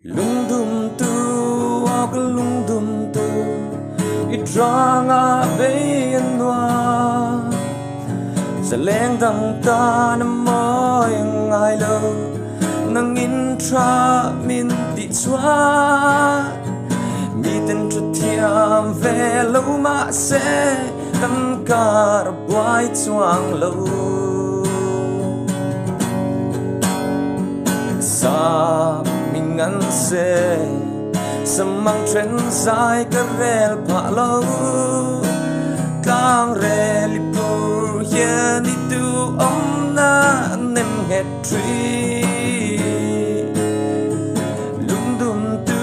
Lungdumtu, aku lungdumtu, itranga beyenwa, seleng dang ta namoy ngai lo, nang intra min ti chua, mi ten chu thiam ve lo ma se, tan kar boy chuang lo. Sa mình ngăn xe sầm mang trên dài cái rel phá lâu càng rel bùi hiện đi tu ông na nem nghe truy Lungdumtu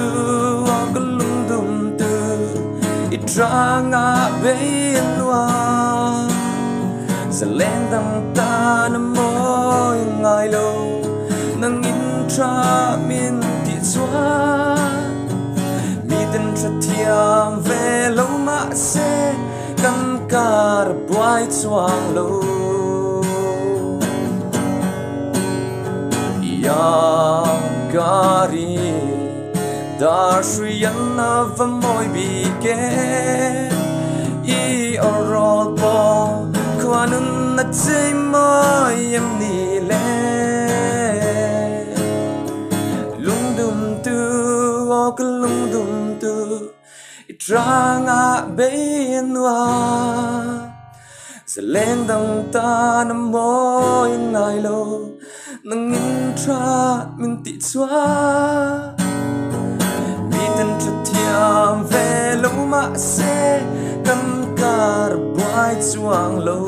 có Lungdumtu ít ra ngã bên loa sẽ lên đằng ta nằm môi ngài lâu nang intra min ti chua mi ten tra thiam ve lo ma se kan kar boy chuang lo ya gari dar shriyan na va moi bi ke I orol po kwanun na tsay moi em ni le cái Lungdumtu itranga beyenwa seleng dang ta nam moy ngai lo nang intra min ti chua mi ten tra thiam ve lo ma se kan kar boy chuang lo